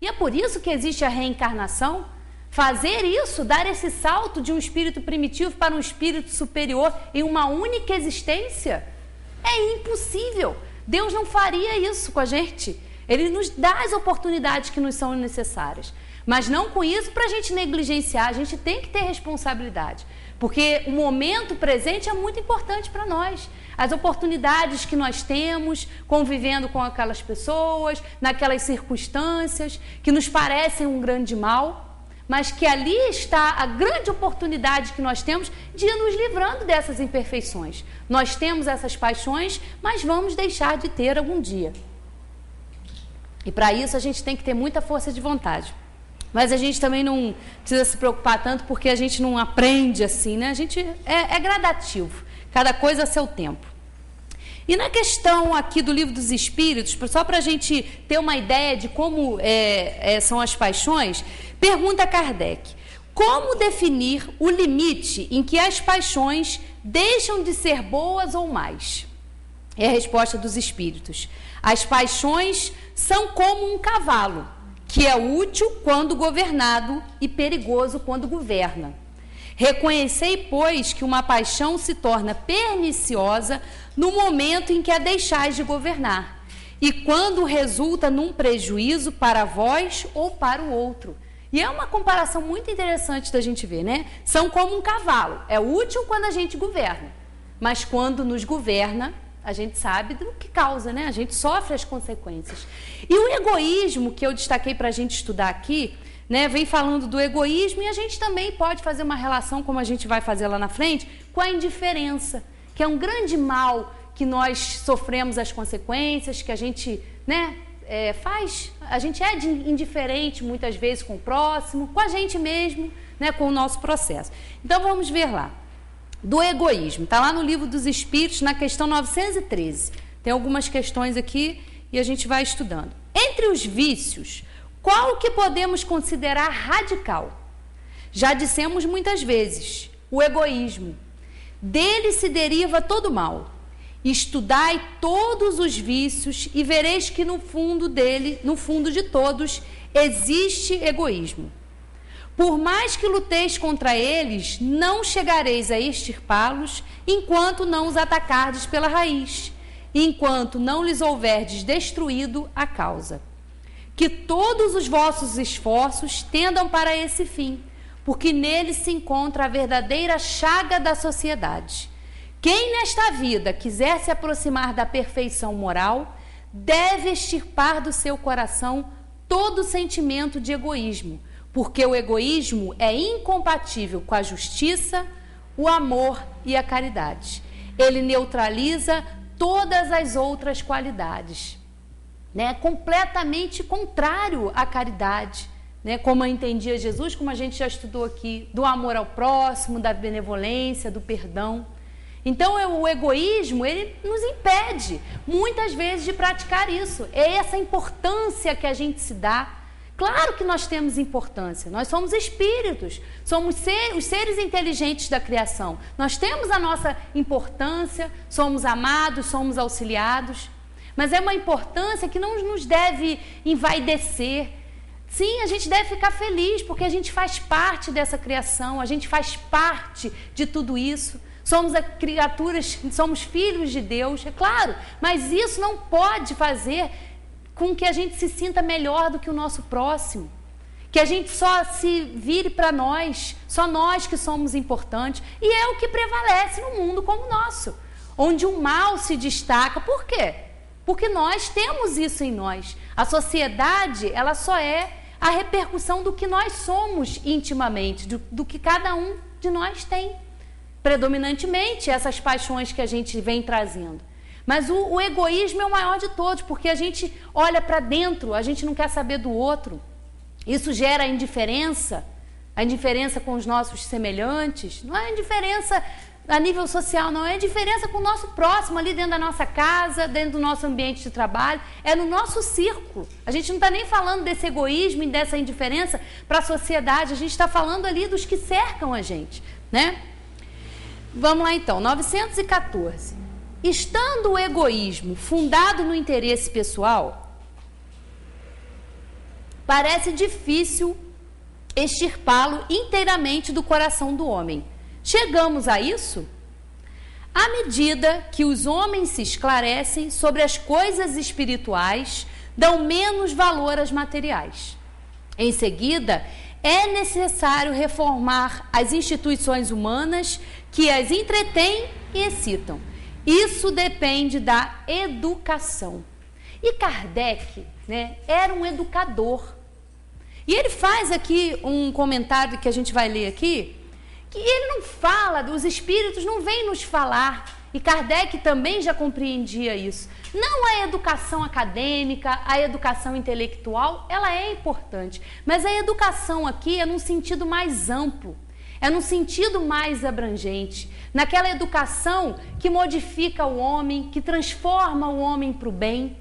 E é por isso que existe a reencarnação. Fazer isso, dar esse salto de um espírito primitivo para um espírito superior em uma única existência, é impossível. Deus não faria isso com a gente. Ele nos dá as oportunidades que nos são necessárias. Mas não com isso para a gente negligenciar, a gente tem que ter responsabilidade. Porque o momento presente é muito importante para nós. As oportunidades que nós temos, convivendo com aquelas pessoas, naquelas circunstâncias que nos parecem um grande mal, mas que ali está a grande oportunidade que nós temos de ir nos livrando dessas imperfeições. Nós temos essas paixões, mas vamos deixar de ter algum dia. E para isso a gente tem que ter muita força de vontade. Mas a gente também não precisa se preocupar tanto, porque a gente não aprende assim, né? A gente é gradativo, cada coisa a seu tempo. E na questão aqui do Livro dos Espíritos, só para a gente ter uma ideia de como são as paixões, pergunta Kardec: como definir o limite em que as paixões deixam de ser boas ou más? É a resposta dos Espíritos: as paixões são como um cavalo, que é útil quando governado e perigoso quando governa. Reconhecei, pois, que uma paixão se torna perniciosa no momento em que a deixais de governar, e quando resulta num prejuízo para vós ou para o outro. E é uma comparação muito interessante da gente ver, né? São como um cavalo, é útil quando a gente governa, mas quando nos governa, a gente sabe do que causa, né? A gente sofre as consequências. E o egoísmo, que eu destaquei para a gente estudar aqui, né, vem falando do egoísmo, e a gente também pode fazer uma relação, como a gente vai fazer lá na frente, com a indiferença, que é um grande mal que nós sofremos as consequências, que a gente, né, a gente é indiferente muitas vezes com o próximo, com a gente mesmo, né, com o nosso processo. Então vamos ver lá. Do egoísmo, está lá no Livro dos Espíritos, na questão 913. Tem algumas questões aqui e a gente vai estudando. Entre os vícios, qual que podemos considerar radical? Já dissemos muitas vezes, o egoísmo. Dele se deriva todo o mal. Estudai todos os vícios e vereis que no fundo de todos, existe egoísmo. Por mais que luteis contra eles, não chegareis a extirpá-los enquanto não os atacardes pela raiz, enquanto não lhes houverdes destruído a causa. Que todos os vossos esforços tendam para esse fim, porque nele se encontra a verdadeira chaga da sociedade. Quem nesta vida quiser se aproximar da perfeição moral, deve extirpar do seu coração todo sentimento de egoísmo, porque o egoísmo é incompatível com a justiça, o amor e a caridade. Ele neutraliza todas as outras qualidades, né? Completamente contrário à caridade, né? Como entendia Jesus, como a gente já estudou aqui, do amor ao próximo, da benevolência, do perdão. Então o egoísmo, ele nos impede muitas vezes de praticar isso. É essa importância que a gente se dá. Claro que nós temos importância, nós somos espíritos, somos os seres inteligentes da criação. Nós temos a nossa importância, somos amados, somos auxiliados, mas é uma importância que não nos deve envaidecer. Sim, a gente deve ficar feliz, porque a gente faz parte dessa criação, a gente faz parte de tudo isso. Somos criaturas, somos filhos de Deus, é claro, mas isso não pode fazer com que a gente se sinta melhor do que o nosso próximo, que a gente só se vire para nós, só nós que somos importantes, e é o que prevalece no mundo como o nosso, onde o mal se destaca. Por quê? Porque nós temos isso em nós. A sociedade, ela só é a repercussão do que nós somos intimamente, do que cada um de nós tem, predominantemente essas paixões que a gente vem trazendo. Mas o egoísmo é o maior de todos, porque a gente olha para dentro, a gente não quer saber do outro. Isso gera a indiferença com os nossos semelhantes. Não é indiferença a nível social, não é indiferença com o nosso próximo, ali dentro da nossa casa, dentro do nosso ambiente de trabalho, é no nosso círculo. A gente não está nem falando desse egoísmo e dessa indiferença para a sociedade, a gente está falando ali dos que cercam a gente, né? Vamos lá então, 914. Estando o egoísmo fundado no interesse pessoal, parece difícil extirpá-lo inteiramente do coração do homem. Chegamos a isso? À medida que os homens se esclarecem sobre as coisas espirituais, dão menos valor às materiais. Em seguida, é necessário reformar as instituições humanas que as entretêm e excitam. Isso depende da educação. E Kardec, era um educador. E ele faz aqui um comentário que a gente vai ler aqui, que ele não fala, os espíritos não vêm nos falar, e Kardec também já compreendia isso. Não a educação acadêmica, a educação intelectual, ela é importante, mas a educação aqui é num sentido mais amplo, é num sentido mais abrangente, naquela educação que modifica o homem, que transforma o homem para o bem,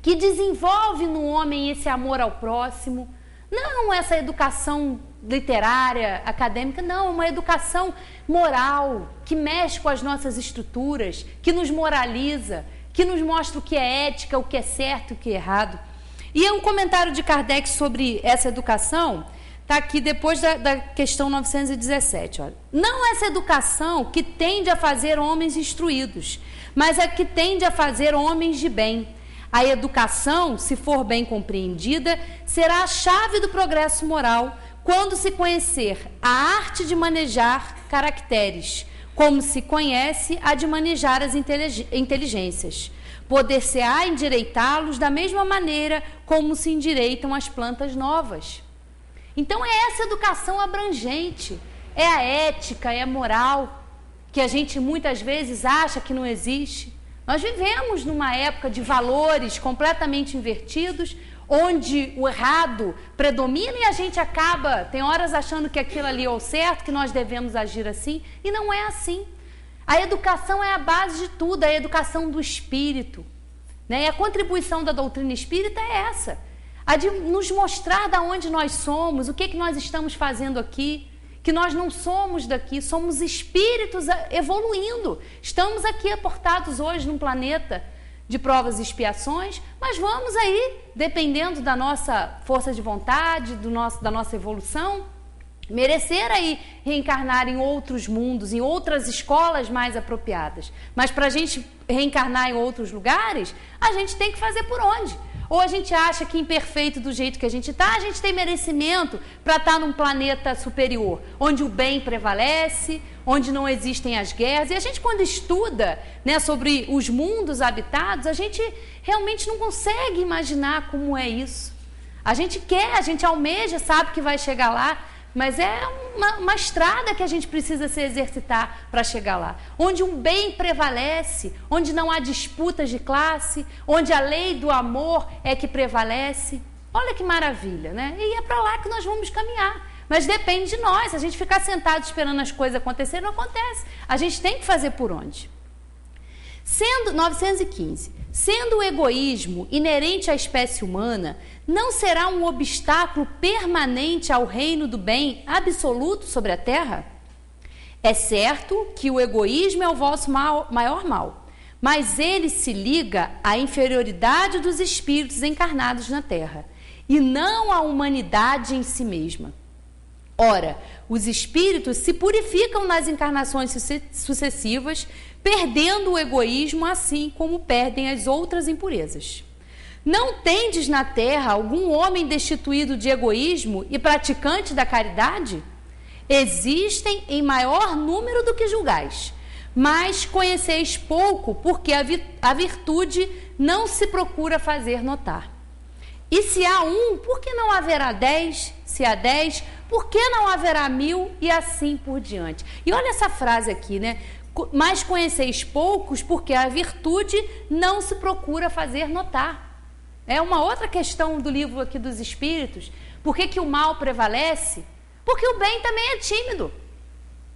que desenvolve no homem esse amor ao próximo. Não essa educação literária, acadêmica, não, uma educação moral, que mexe com as nossas estruturas, que nos moraliza, que nos mostra o que é ética, o que é certo e o que é errado. E um comentário de Kardec sobre essa educação está aqui depois da questão 917. Olha. Não essa educação que tende a fazer homens instruídos, mas a que tende a fazer homens de bem. A educação, se for bem compreendida, será a chave do progresso moral quando se conhecer a arte de manejar caracteres, como se conhece a de manejar as inteligências. Poder-se-á endireitá-los da mesma maneira como se endireitam as plantas novas. Então é essa educação abrangente, é a ética, é a moral, que a gente muitas vezes acha que não existe. Nós vivemos numa época de valores completamente invertidos, onde o errado predomina e a gente acaba, tem horas achando que aquilo ali é o certo, que nós devemos agir assim, e não é assim. A educação é a base de tudo, a educação do espírito. E a contribuição da doutrina espírita é essa, a de nos mostrar de onde nós somos, o que nós estamos fazendo aqui, que nós não somos daqui, somos espíritos evoluindo. Estamos aqui aportados hoje num planeta de provas e expiações, mas vamos aí, dependendo da nossa força de vontade, da nossa evolução, merecer aí reencarnar em outros mundos, em outras escolas mais apropriadas. Mas para a gente reencarnar em outros lugares, a gente tem que fazer por onde? Ou a gente acha que imperfeito do jeito que a gente tem merecimento para estar num planeta superior, onde o bem prevalece, onde não existem as guerras. E a gente, quando estuda sobre os mundos habitados, a gente realmente não consegue imaginar como é isso. A gente quer, a gente almeja, sabe que vai chegar lá, mas é uma estrada que a gente precisa se exercitar para chegar lá. Onde um bem prevalece, onde não há disputas de classe, onde a lei do amor é que prevalece. Olha que maravilha, E é para lá que nós vamos caminhar. Mas depende de nós. Se a gente ficar sentado esperando as coisas acontecerem, não acontece. A gente tem que fazer por onde? 915. Sendo o egoísmo inerente à espécie humana, não será um obstáculo permanente ao reino do bem absoluto sobre a terra? É certo que o egoísmo é o vosso maior mal, mas ele se liga à inferioridade dos espíritos encarnados na terra, e não à humanidade em si mesma. Ora, os espíritos se purificam nas encarnações sucessivas, perdendo o egoísmo assim como perdem as outras impurezas. Não tendes na terra algum homem destituído de egoísmo e praticante da caridade? Existem em maior número do que julgais, mas conheceis pouco, porque a virtude não se procura fazer notar. E se há um, por que não haverá 10? Se há 10, por que não haverá 1000? E assim por diante. E olha essa frase aqui, Mas conheceis poucos, porque a virtude não se procura fazer notar. É uma outra questão do livro aqui dos Espíritos. Por que o mal prevalece? Porque o bem também é tímido.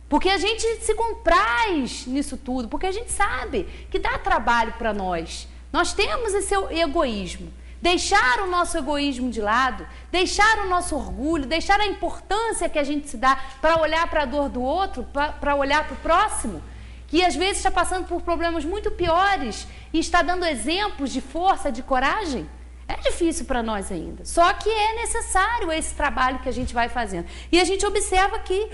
Porque a gente se compraz nisso tudo. Porque a gente sabe que dá trabalho para nós. Nós temos esse egoísmo. Deixar o nosso egoísmo de lado, deixar o nosso orgulho, deixar a importância que a gente se dá para olhar para a dor do outro, para olhar para o próximo, que às vezes está passando por problemas muito piores e está dando exemplos de força, de coragem. É difícil para nós ainda. Só que é necessário esse trabalho que a gente vai fazendo. E a gente observa que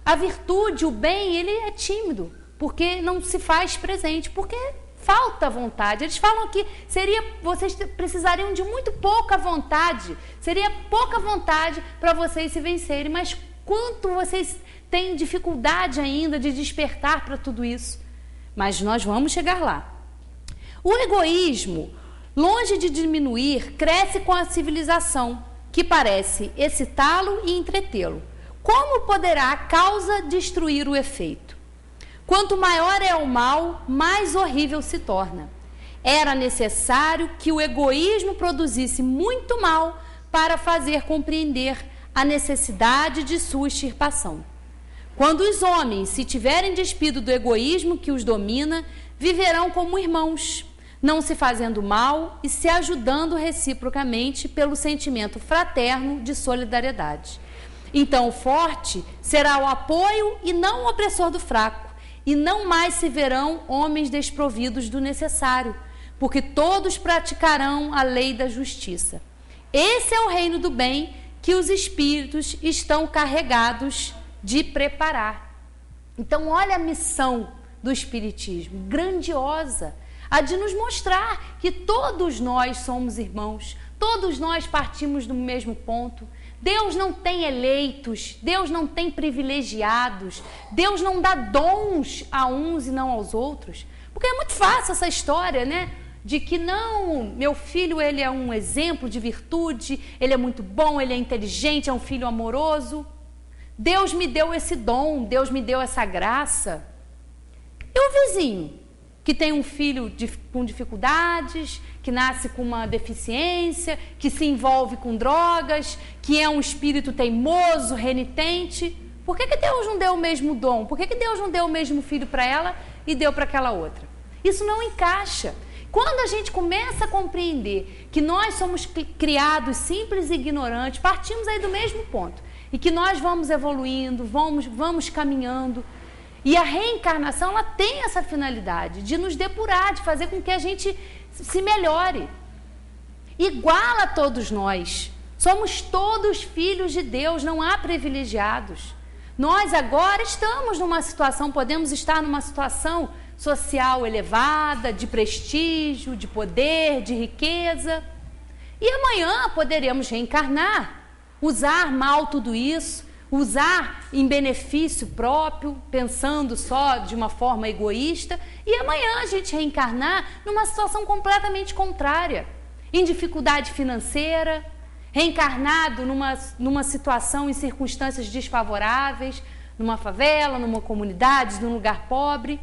a virtude, o bem, ele é tímido, porque não se faz presente, porque falta vontade. Eles falam que vocês precisariam de muito pouca vontade, seria pouca vontade para vocês se vencerem, mas quanto vocês têm dificuldade ainda de despertar para tudo isso. Mas nós vamos chegar lá. O egoísmo, longe de diminuir, cresce com a civilização, que parece excitá-lo e entretê-lo. Como poderá a causa destruir o efeito? Quanto maior é o mal, mais horrível se torna. Era necessário que o egoísmo produzisse muito mal para fazer compreender a necessidade de sua extirpação. Quando os homens se tiverem despido do egoísmo que os domina, viverão como irmãos, não se fazendo mal e se ajudando reciprocamente pelo sentimento fraterno de solidariedade. Então o forte será o apoio e não o opressor do fraco, e não mais se verão homens desprovidos do necessário, porque todos praticarão a lei da justiça. Esse é o reino do bem que os espíritos estão carregados de preparar. Então olha a missão do espiritismo, grandiosa, a de nos mostrar que todos nós somos irmãos, todos nós partimos do mesmo ponto. Deus não tem eleitos, Deus não tem privilegiados, Deus não dá dons a uns e não aos outros. Porque é muito fácil essa história, né? De que não, meu filho ele é um exemplo de virtude, ele é muito bom, ele é inteligente, é um filho amoroso. Deus me deu esse dom, Deus me deu essa graça. E o vizinho, que tem um filho com dificuldades, que nasce com uma deficiência, que se envolve com drogas, que é um espírito teimoso, renitente. Por que Deus não deu o mesmo dom? Por que Deus não deu o mesmo filho para ela e deu para aquela outra? Isso não encaixa. Quando a gente começa a compreender que nós somos criados simples e ignorantes, partimos aí do mesmo ponto, e que nós vamos evoluindo, vamos caminhando. E a reencarnação, ela tem essa finalidade de nos depurar, de fazer com que a gente se melhore. Igual a todos nós. Somos todos filhos de Deus, não há privilegiados. Nós agora estamos numa situação, podemos estar numa situação social elevada, de prestígio, de poder, de riqueza. E amanhã poderemos reencarnar, usar mal tudo isso, usar em benefício próprio, pensando só de uma forma egoísta, e amanhã a gente reencarnar numa situação completamente contrária, em dificuldade financeira, reencarnado numa situação em circunstâncias desfavoráveis, numa favela, numa comunidade, num lugar pobre.